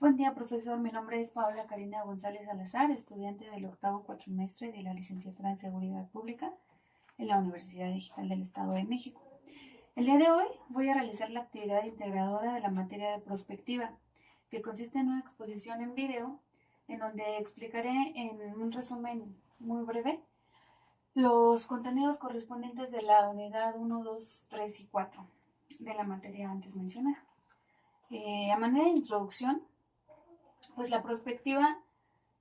Buen día, profesor. Mi nombre es Paola Karina González Salazar, estudiante del octavo cuatrimestre de la licenciatura en Seguridad Pública en la Universidad Digital del Estado de México. El día de hoy voy a realizar la actividad integradora de la materia de prospectiva, que consiste en una exposición en video en donde explicaré en un resumen muy breve los contenidos correspondientes de la unidad 1, 2, 3 y 4 de la materia antes mencionada. A manera de introducción, pues la prospectiva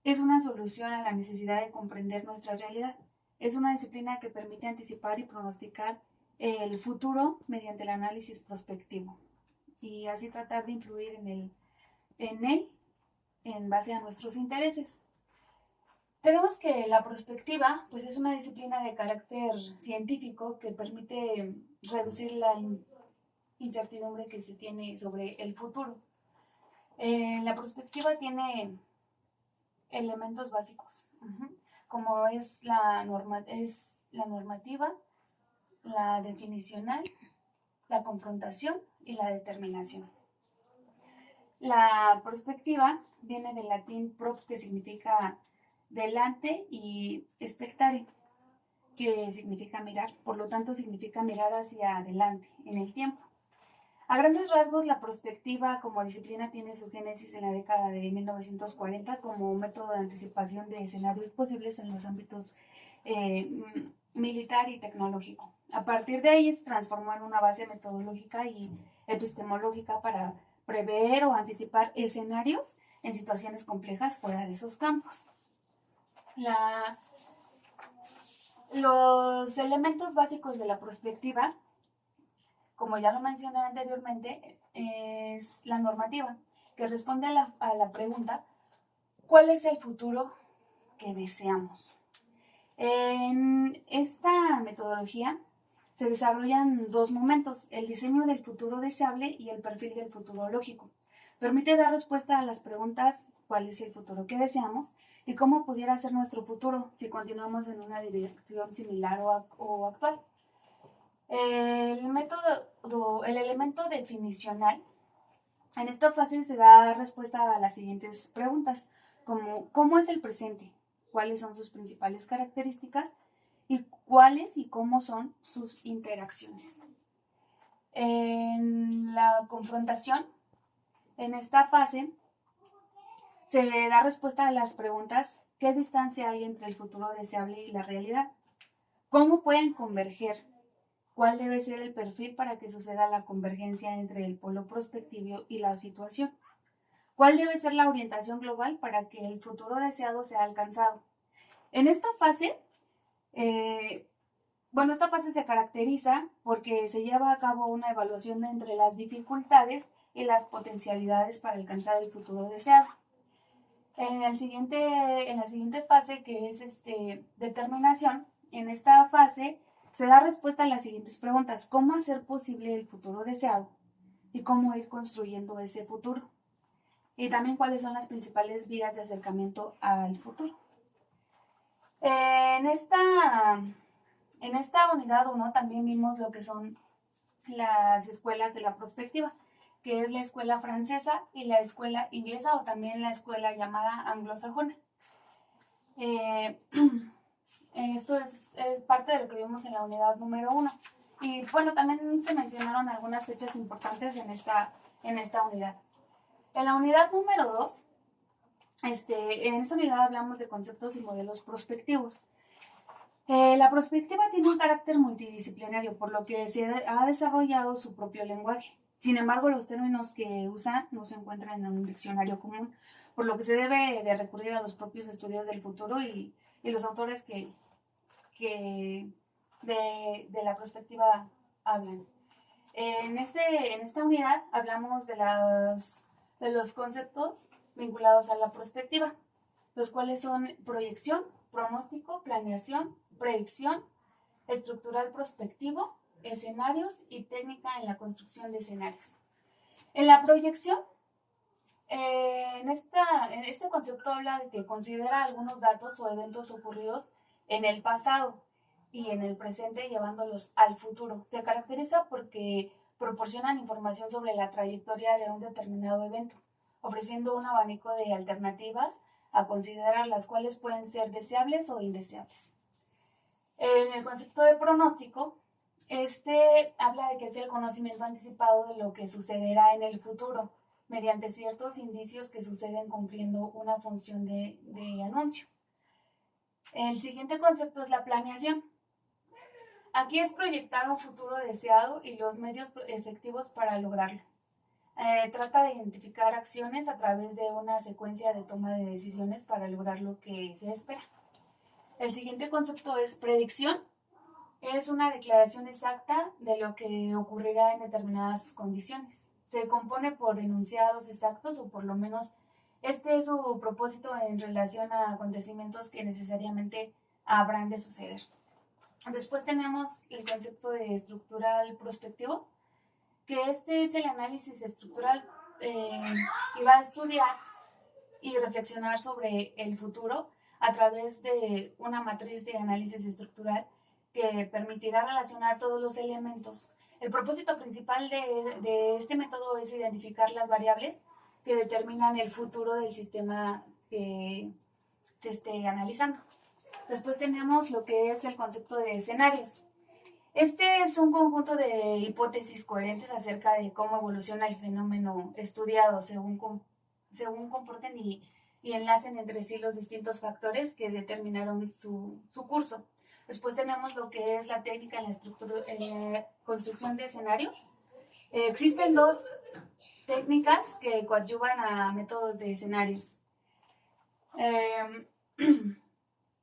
es una solución a la necesidad de comprender nuestra realidad. Es una disciplina que permite anticipar y pronosticar el futuro mediante el análisis prospectivo y así tratar de influir en él en base a nuestros intereses. Tenemos que la prospectiva pues es una disciplina de carácter científico que permite reducir la incertidumbre que se tiene sobre el futuro. La prospectiva tiene elementos básicos, como es la normativa, la definicional, la confrontación y la determinación. La prospectiva viene del latín prop, que significa delante, y spectare, que significa mirar. Por lo tanto, significa mirar hacia adelante en el tiempo. A grandes rasgos, la prospectiva como disciplina tiene su génesis en la década de 1940 como método de anticipación de escenarios posibles en los ámbitos militar y tecnológico. A partir de ahí se transformó en una base metodológica y epistemológica para prever o anticipar escenarios en situaciones complejas fuera de esos campos. Los elementos básicos de la prospectiva, como ya lo mencioné anteriormente, es la normativa, que responde a la pregunta: ¿cuál es el futuro que deseamos? En esta metodología se desarrollan dos momentos: el diseño del futuro deseable y el perfil del futuro lógico. Permite dar respuesta a las preguntas: ¿cuál es el futuro que deseamos? Y cómo pudiera ser nuestro futuro si continuamos en una dirección similar o actual. El elemento definicional. En esta fase se da respuesta a las siguientes preguntas, como ¿cómo es el presente? ¿Cuáles son sus principales características? ¿Y cuáles y cómo son sus interacciones? En la confrontación, en esta fase, se da respuesta a las preguntas: ¿qué distancia hay entre el futuro deseable y la realidad? ¿Cómo pueden converger? ¿Cuál debe ser el perfil para que suceda la convergencia entre el polo prospectivo y la situación? ¿Cuál debe ser la orientación global para que el futuro deseado sea alcanzado? En esta fase, esta fase se caracteriza porque se lleva a cabo una evaluación entre las dificultades y las potencialidades para alcanzar el futuro deseado. En la siguiente fase, que es determinación, en esta fase se da respuesta a las siguientes preguntas: ¿cómo hacer posible el futuro deseado? ¿Y cómo ir construyendo ese futuro? Y también cuáles son las principales vías de acercamiento al futuro. En esta unidad 1 también vimos lo que son las escuelas de la prospectiva, que es la escuela francesa y la escuela inglesa, o también la escuela llamada anglosajona. Esto es parte de lo que vimos en la unidad número 1. Y bueno, también se mencionaron algunas fechas importantes en esta unidad. En la unidad número 2, en esta unidad hablamos de conceptos y modelos prospectivos. La prospectiva tiene un carácter multidisciplinario, por lo que se ha desarrollado su propio lenguaje. Sin embargo, los términos que usa no se encuentran en un diccionario común, por lo que se debe de recurrir a los propios estudios del futuro y los autores que de la prospectiva hablan. En esta unidad hablamos de los conceptos vinculados a la prospectiva, los cuales son proyección, pronóstico, planeación, predicción, estructural prospectivo, escenarios y técnica en la construcción de escenarios. En la proyección, este concepto habla de que considera algunos datos o eventos ocurridos en el pasado y en el presente, llevándolos al futuro. Se caracteriza porque proporcionan información sobre la trayectoria de un determinado evento ofreciendo un abanico de alternativas a considerar, las cuales pueden ser deseables o indeseables. En el concepto de pronóstico, habla de que es el conocimiento anticipado de lo que sucederá en el futuro, mediante ciertos indicios que suceden cumpliendo una función de anuncio. El siguiente concepto es la planeación. Aquí es proyectar un futuro deseado y los medios efectivos para lograrlo. Trata de identificar acciones a través de una secuencia de toma de decisiones para lograr lo que se espera. El siguiente concepto es predicción. Es una declaración exacta de lo que ocurrirá en determinadas condiciones. Se compone por enunciados exactos, o por lo menos este es su propósito en relación a acontecimientos que necesariamente habrán de suceder. Después tenemos el concepto de estructural prospectivo, que es el análisis estructural y va a estudiar y reflexionar sobre el futuro a través de una matriz de análisis estructural que permitirá relacionar todos los elementos. El propósito principal de este método es identificar las variables que determinan el futuro del sistema que se esté analizando. Después tenemos lo que es el concepto de escenarios. Este es un conjunto de hipótesis coherentes acerca de cómo evoluciona el fenómeno estudiado según comporten y enlacen entre sí los distintos factores que determinaron su curso. Después tenemos lo que es la técnica en la construcción de escenarios. Existen dos técnicas que coadyuvan a métodos de escenarios.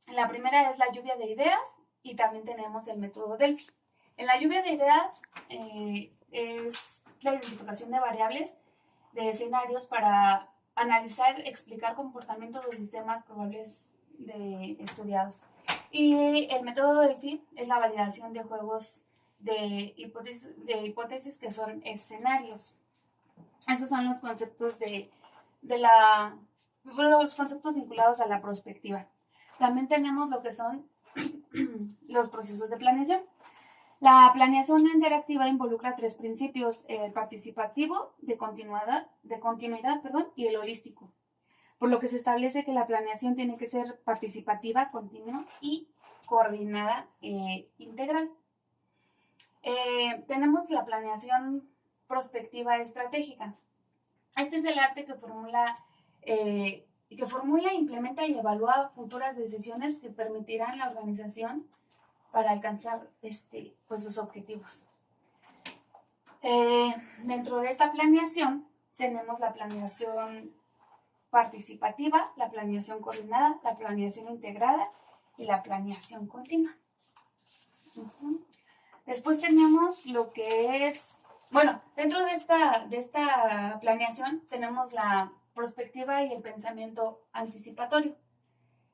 La primera es la lluvia de ideas y también tenemos el método Delphi. En la lluvia de ideas es la identificación de variables de escenarios para analizar, explicar comportamientos o sistemas probables estudiados. Y el método Delphi es la validación de juegos de hipótesis que son escenarios. Esos son los conceptos los conceptos vinculados a la prospectiva. También tenemos lo que son los procesos de planeación. La planeación interactiva involucra tres principios: el participativo, de continuidad, y el holístico, por lo que se establece que la planeación tiene que ser participativa, continua y coordinada integral. Tenemos la planeación prospectiva estratégica. Este es el arte que formula, implementa y evalúa futuras decisiones que permitirán la organización para alcanzar los objetivos. Dentro de esta planeación tenemos la planeación participativa, la planeación coordinada, la planeación integrada y la planeación continua. Después tenemos lo que es, dentro de esta planeación tenemos la prospectiva y el pensamiento anticipatorio,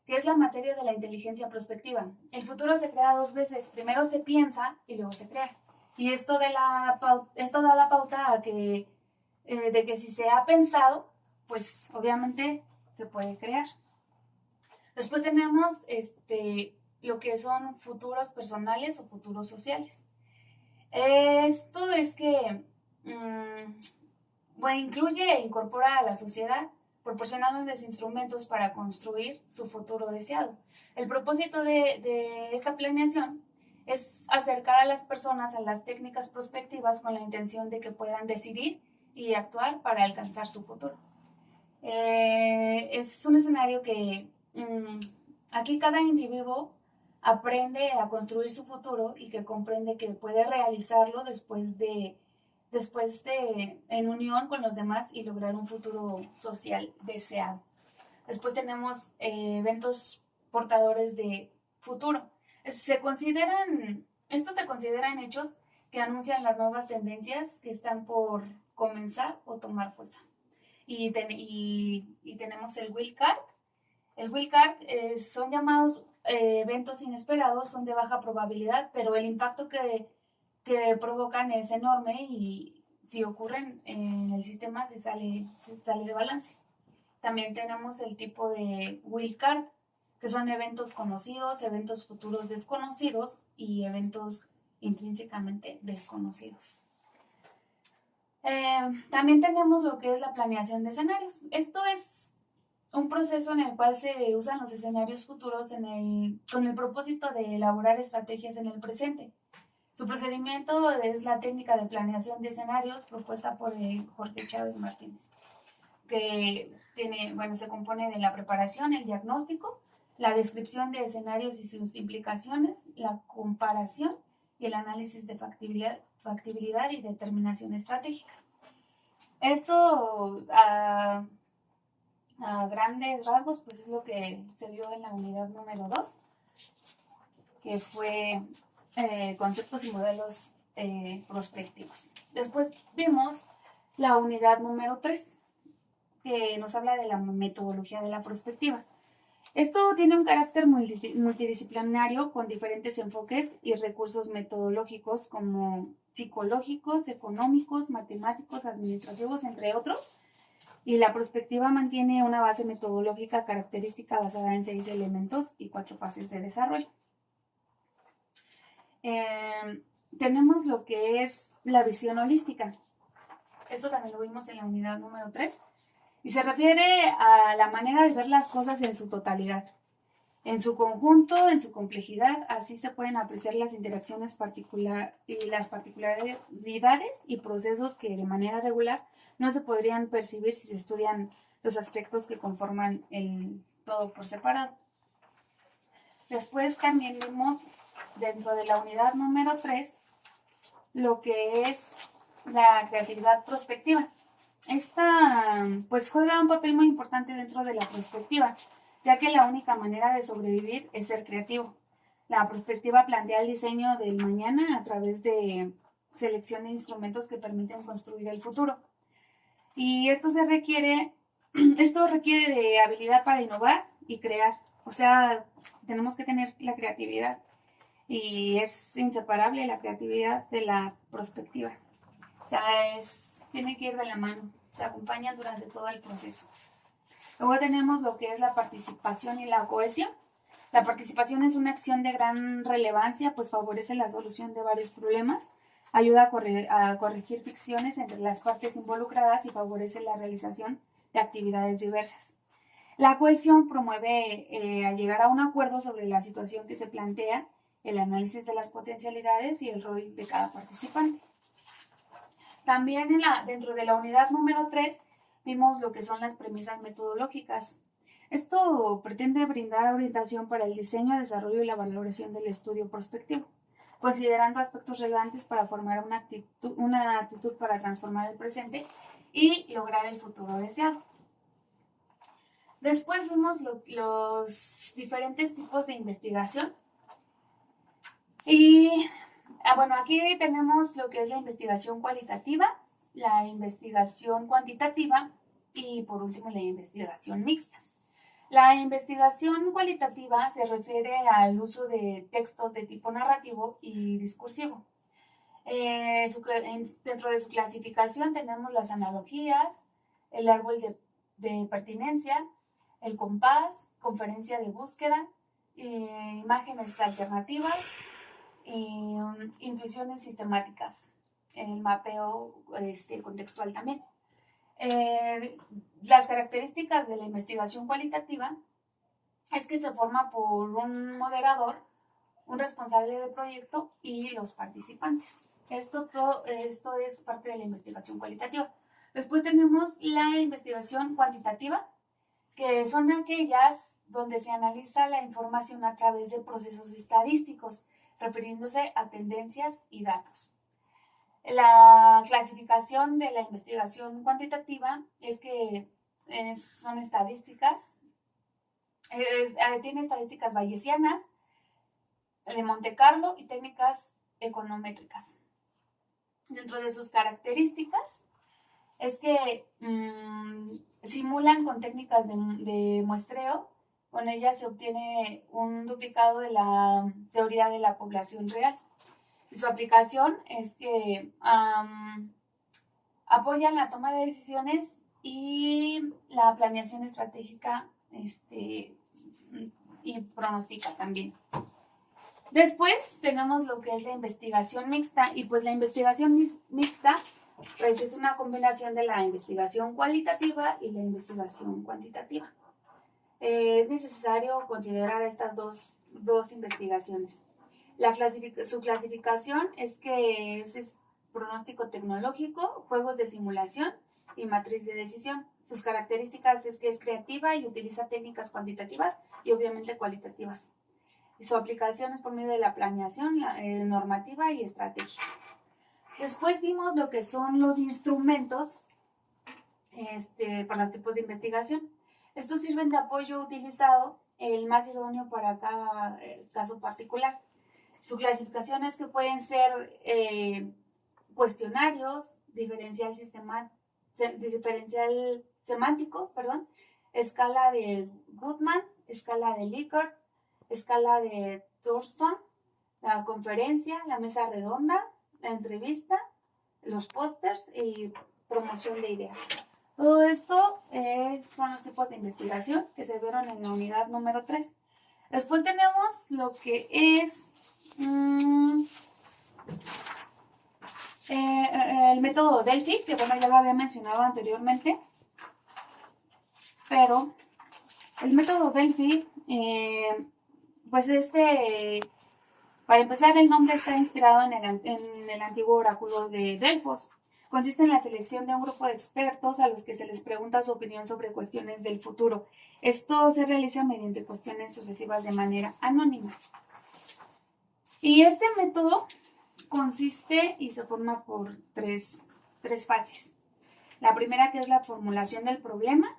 que es la materia de la inteligencia prospectiva. El futuro se crea dos veces: primero se piensa y luego se crea. Y esto da la pauta de que si se ha pensado, pues obviamente se puede crear. Después tenemos lo que son futuros personales o futuros sociales. Esto es que incluye e incorpora a la sociedad, proporcionándoles instrumentos para construir su futuro deseado. El propósito de esta planeación es acercar a las personas a las técnicas prospectivas con la intención de que puedan decidir y actuar para alcanzar su futuro. Es un escenario que aquí cada individuo aprende a construir su futuro y que comprende que puede realizarlo después en unión con los demás y lograr un futuro social deseado. Después tenemos eventos portadores de futuro. Estos se consideran hechos que anuncian las nuevas tendencias que están por comenzar o tomar fuerza. Y tenemos el wild card. El wild card son llamados eventos inesperados, son de baja probabilidad, pero el impacto que provocan es enorme y si ocurren en el sistema se sale de balance. También tenemos el tipo de wild card, que son eventos conocidos, eventos futuros desconocidos y eventos intrínsecamente desconocidos. También tenemos lo que es la planeación de escenarios. Esto es un proceso en el cual se usan los escenarios futuros con el propósito de elaborar estrategias en el presente. Su procedimiento es la técnica de planeación de escenarios propuesta por Jorge Chávez Martínez, que se compone de la preparación, el diagnóstico, la descripción de escenarios y sus implicaciones, la comparación y el análisis de factibilidad y determinación estratégica. Esto a grandes rasgos pues es lo que se vio en la unidad número 2, que fue conceptos y modelos prospectivos. Después vimos la unidad número 3, que nos habla de la metodología de la prospectiva. Esto tiene un carácter multidisciplinario con diferentes enfoques y recursos metodológicos como psicológicos, económicos, matemáticos, administrativos, entre otros. Y la prospectiva mantiene una base metodológica característica basada en 6 elementos y 4 fases de desarrollo. Tenemos lo que es la visión holística. Esto también lo vimos en la unidad número 3. Y se refiere a la manera de ver las cosas en su totalidad, en su conjunto, en su complejidad. Así se pueden apreciar las interacciones y las particularidades y procesos que de manera regular no se podrían percibir si se estudian los aspectos que conforman el todo por separado. Después también vimos dentro de la unidad número 3 lo que es la creatividad prospectiva. Esta pues juega un papel muy importante dentro de la prospectiva, ya que la única manera de sobrevivir es ser creativo. La prospectiva plantea el diseño del mañana a través de selección de instrumentos que permiten construir el futuro. Y esto requiere de habilidad para innovar y crear. O sea, tenemos que tener la creatividad y es inseparable la creatividad de la prospectiva. O sea, tiene que ir de la mano, se acompañan durante todo el proceso. Luego tenemos lo que es la participación y la cohesión. La participación es una acción de gran relevancia, pues favorece la solución de varios problemas, ayuda a corregir fricciones entre las partes involucradas y favorece la realización de actividades diversas. La cohesión promueve a llegar a un acuerdo sobre la situación que se plantea, el análisis de las potencialidades y el rol de cada participante. También dentro de la unidad número 3 vimos lo que son las premisas metodológicas. Esto pretende brindar orientación para el diseño, desarrollo y la valoración del estudio prospectivo, considerando aspectos relevantes para formar una actitud para transformar el presente y lograr el futuro deseado. Después vimos los diferentes tipos de investigación. Y aquí tenemos lo que es la investigación cualitativa, la investigación cuantitativa y por último la investigación mixta. La investigación cualitativa se refiere al uso de textos de tipo narrativo y discursivo. Dentro de su clasificación tenemos las analogías, el árbol de pertinencia, el compás, conferencia de búsqueda, imágenes alternativas, intuiciones sistemáticas, el mapeo contextual también. Las características de la investigación cualitativa es que se forma por un moderador, un responsable de proyecto y los participantes. Esto es parte de la investigación cualitativa. Después tenemos la investigación cuantitativa, que son aquellas donde se analiza la información a través de procesos estadísticos, refiriéndose a tendencias y datos. La clasificación de la investigación cuantitativa es que son estadísticas, tiene estadísticas bayesianas, de Monte Carlo y técnicas econométricas. Dentro de sus características es que simulan con técnicas de muestreo. Con ellas se obtiene un duplicado de la teoría de la población real. Y su aplicación es que apoyan la toma de decisiones y la planeación estratégica y pronostica también. Después tenemos lo que es la investigación mixta, y pues la investigación mixta Pues es una combinación de la investigación cualitativa y la investigación cuantitativa. Es necesario considerar estas dos investigaciones. Su clasificación es que es pronóstico tecnológico, juegos de simulación y matriz de decisión. Sus características es que es creativa y utiliza técnicas cuantitativas y obviamente cualitativas. Su aplicación es por medio de la planeación normativa y estratégica. Después vimos lo que son los instrumentos para los tipos de investigación. Estos sirven de apoyo utilizado, el más idóneo para cada caso particular. Su clasificación es que pueden ser cuestionarios, diferencial semántico, escala de Goodman, escala de Likert, escala de Thurston, la conferencia, la mesa redonda, la entrevista, los pósters y promoción de ideas. Todo esto son los tipos de investigación que se vieron en la unidad número 3. Después tenemos lo que es el método Delphi, que bueno, ya lo había mencionado anteriormente. Pero el método Delphi, pues para empezar, el nombre está inspirado en el antiguo oráculo de Delfos. Consiste en la selección de un grupo de expertos a los que se les pregunta su opinión sobre cuestiones del futuro. Esto se realiza mediante cuestiones sucesivas de manera anónima. Y este método consiste y se forma por tres fases. La primera, que es la formulación del problema.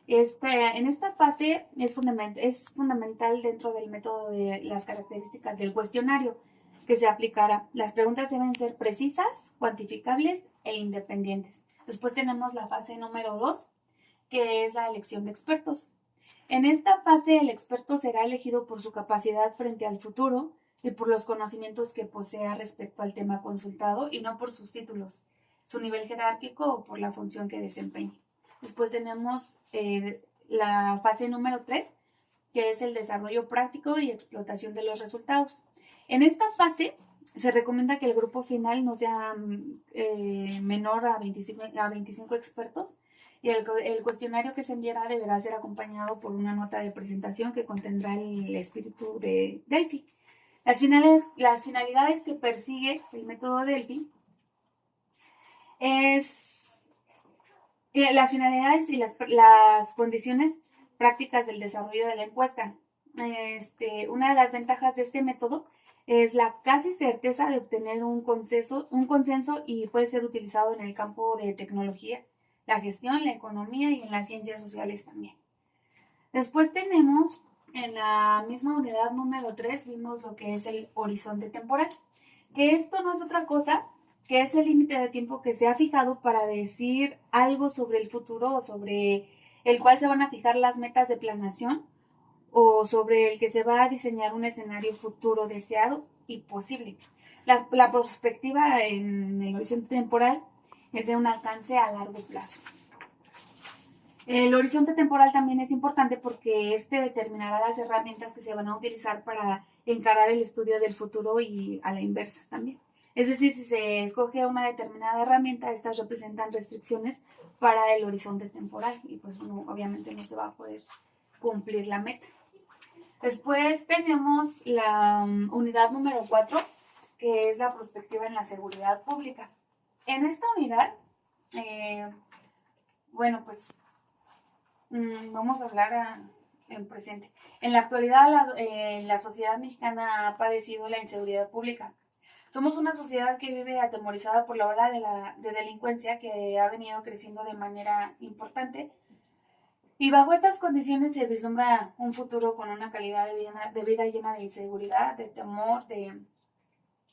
En esta fase es fundamental dentro del método de las características del cuestionario que se aplicará. Las preguntas deben ser precisas, cuantificables e independientes. Después tenemos la fase número 2, que es la elección de expertos. En esta fase el experto será elegido por su capacidad frente al futuro y por los conocimientos que posea respecto al tema consultado y no por sus títulos, su nivel jerárquico o por la función que desempeñe. Después tenemos la fase número 3, que es el desarrollo práctico y explotación de los resultados. En esta fase se recomienda que el grupo final no sea menor a 25 expertos y el cuestionario que se enviará deberá ser acompañado por una nota de presentación que contendrá el espíritu de Delphi. Las finalidades que persigue el método Delphi es las finalidades y las condiciones prácticas del desarrollo de la encuesta. Una de las ventajas de este método es la casi certeza de obtener un consenso y puede ser utilizado en el campo de tecnología, la gestión, la economía y en las ciencias sociales también. Después tenemos, en la misma unidad número 3, vimos lo que es el horizonte temporal, que esto no es otra cosa que es el límite de tiempo que se ha fijado para decir algo sobre el futuro o sobre el cual se van a fijar las metas de planeación o sobre el que se va a diseñar un escenario futuro deseado y posible. La perspectiva en el horizonte temporal es de un alcance a largo plazo. El horizonte temporal también es importante porque determinará las herramientas que se van a utilizar para encarar el estudio del futuro y a la inversa también. Es decir, si se escoge una determinada herramienta, estas representan restricciones para el horizonte temporal y pues obviamente no se va a poder cumplir la meta. Después tenemos la unidad número 4, que es la perspectiva en la seguridad pública. En esta unidad, vamos a hablar en presente. En la actualidad, la sociedad mexicana ha padecido la inseguridad pública. Somos una sociedad que vive atemorizada por la ola de delincuencia que ha venido creciendo de manera importante. Y bajo estas condiciones se vislumbra un futuro con una calidad de vida llena de inseguridad, de temor,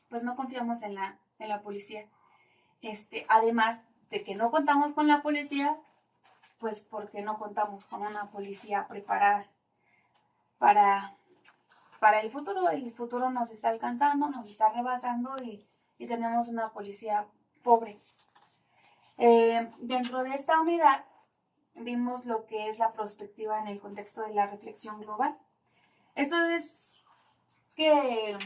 pues no confiamos en la policía. Además de que no contamos con la policía, pues porque no contamos con una policía preparada para el futuro. El futuro nos está alcanzando, nos está rebasando y tenemos una policía pobre. Dentro de esta unidad vimos lo que es la perspectiva en el contexto de la reflexión global. Esto es que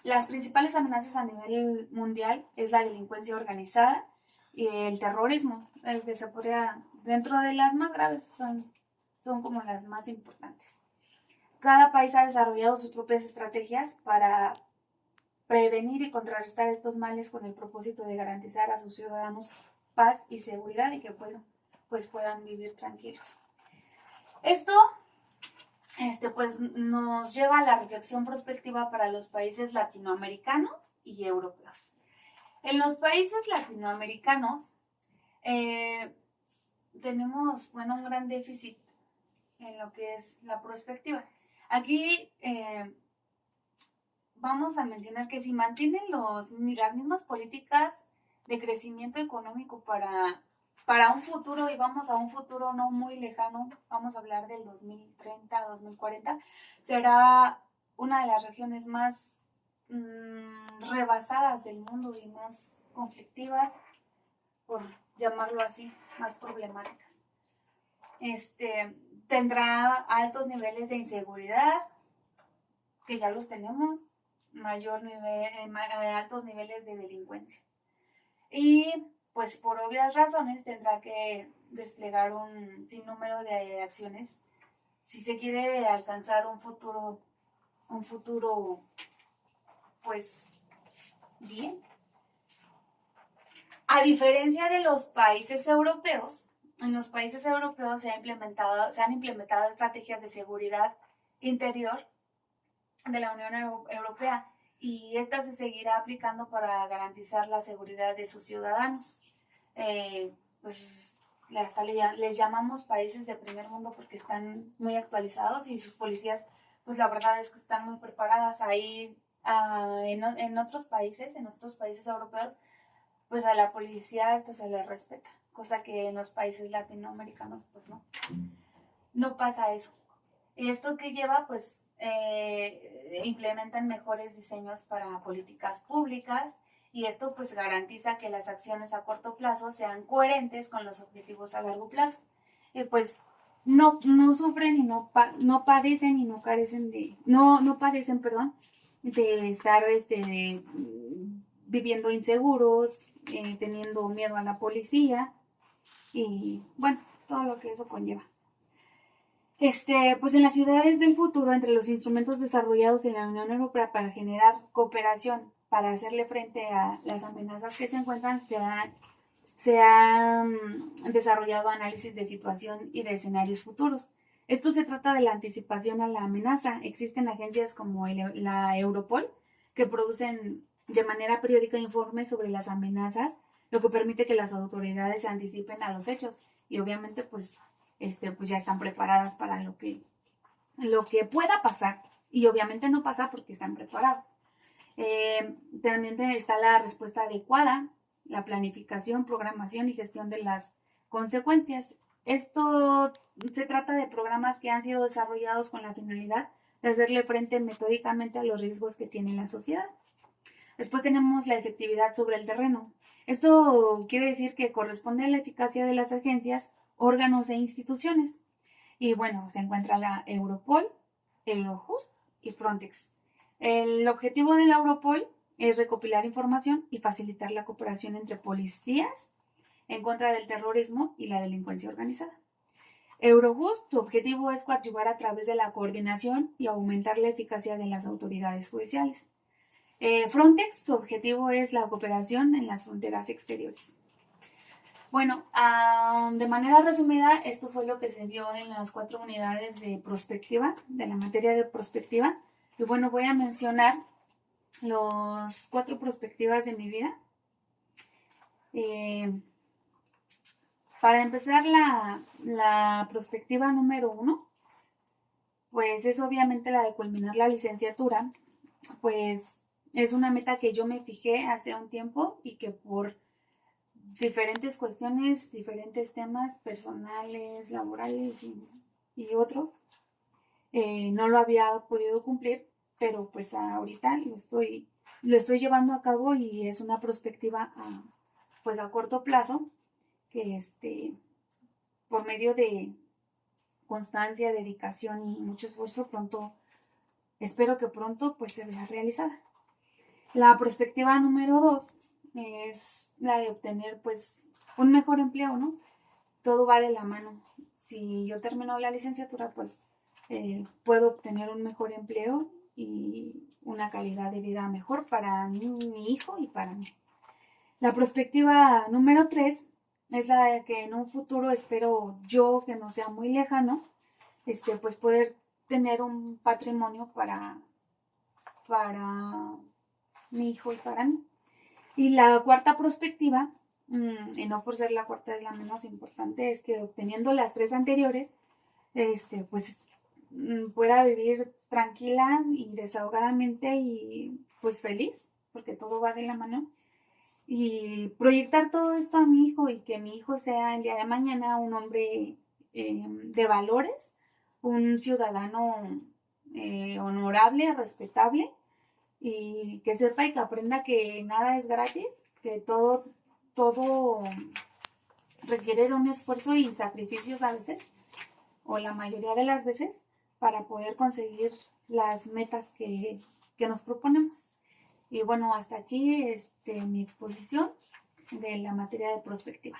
las principales amenazas a nivel mundial es la delincuencia organizada y el terrorismo, el que se podría, dentro de las más graves, son como las más importantes. Cada país ha desarrollado sus propias estrategias para prevenir y contrarrestar estos males con el propósito de garantizar a sus ciudadanos paz y seguridad y que puedan vivir tranquilos. Esto pues nos lleva a la reflexión prospectiva para los países latinoamericanos y europeos. En los países latinoamericanos tenemos un gran déficit en lo que es la prospectiva. Aquí vamos a mencionar que si mantienen las mismas políticas de crecimiento económico para un futuro, y vamos a un futuro no muy lejano, vamos a hablar del 2030, 2040, será una de las regiones más rebasadas del mundo y más conflictivas, por llamarlo así, más problemáticas. Tendrá altos niveles de inseguridad, que ya los tenemos, altos niveles de delincuencia. Y pues por obvias razones tendrá que desplegar un sinnúmero de acciones si se quiere alcanzar un futuro pues bien. A diferencia de los países europeos, en los países europeos se han implementado estrategias de seguridad interior de la Unión Europea y esta se seguirá aplicando para garantizar la seguridad de sus ciudadanos. Pues hasta les llamamos países de primer mundo porque están muy actualizados y sus policías, pues la verdad es que están muy preparadas. Ahí en otros países europeos, pues a la policía hasta se le respeta, cosa que en los países latinoamericanos pues no pasa eso. Esto que lleva pues implementan mejores diseños para políticas públicas y esto pues garantiza que las acciones a corto plazo sean coherentes con los objetivos a largo plazo. Pues no sufren y no padecen y no carecen de, no padecen, perdón, de estar viviendo inseguros, teniendo miedo a la policía y bueno, todo lo que eso conlleva. Pues en las ciudades del futuro, entre los instrumentos desarrollados en la Unión Europea para generar cooperación, para hacerle frente a las amenazas que se encuentran, se han desarrollado análisis de situación y de escenarios futuros. Esto se trata de la anticipación a la amenaza. Existen agencias como la Europol que producen de manera periódica informes sobre las amenazas, lo que permite que las autoridades se anticipen a los hechos y obviamente pues ya están preparadas para lo que pueda pasar y obviamente no pasa porque están preparados. También está la respuesta adecuada, la planificación, programación y gestión de las consecuencias. Esto se trata de programas que han sido desarrollados con la finalidad de hacerle frente metódicamente a los riesgos que tiene la sociedad. Después tenemos la efectividad sobre el terreno. Esto quiere decir que corresponde a la eficacia de las agencias, órganos e instituciones. Y bueno, se encuentra la Europol, el Eurojust y Frontex. El objetivo de la Europol es recopilar información y facilitar la cooperación entre policías en contra del terrorismo y la delincuencia organizada. Eurojust, su objetivo es coadyuvar a través de la coordinación y aumentar la eficacia de las autoridades judiciales. Frontex, su objetivo es la cooperación en las fronteras exteriores. Bueno, de manera resumida, esto fue lo que se vio en las 4 unidades de prospectiva, de la materia de prospectiva. Y bueno, voy a mencionar las 4 prospectivas de mi vida. Para empezar, la prospectiva número 1, pues es obviamente la de culminar la licenciatura, pues es una meta que yo me fijé hace un tiempo y que por diferentes cuestiones, diferentes temas personales, laborales y otros, no lo había podido cumplir, pero pues ahorita lo estoy llevando a cabo y es una perspectiva a corto plazo que por medio de constancia, dedicación y mucho esfuerzo pronto espero que pronto pues se vea realizada. La perspectiva número 2 es la de obtener pues un mejor empleo, ¿no? Todo va de la mano. Si yo termino la licenciatura, pues puedo obtener un mejor empleo y una calidad de vida mejor para mí, mi hijo y para mí. La perspectiva número 3 es la de que en un futuro espero yo, que no sea muy lejano, pues poder tener un patrimonio para mi hijo y para mí. Y la cuarta perspectiva, y no por ser la cuarta es la menos importante, es que obteniendo las tres anteriores, pues pueda vivir tranquila y desahogadamente y pues feliz, porque todo va de la mano. Y proyectar todo esto a mi hijo y que mi hijo sea el día de mañana un hombre de valores, un ciudadano honorable, respetable, y que sepa y que aprenda que nada es gratis, que todo requiere de un esfuerzo y sacrificios a veces, o la mayoría de las veces, para poder conseguir las metas que nos proponemos. Y bueno, hasta aquí mi exposición de la materia de prospectiva.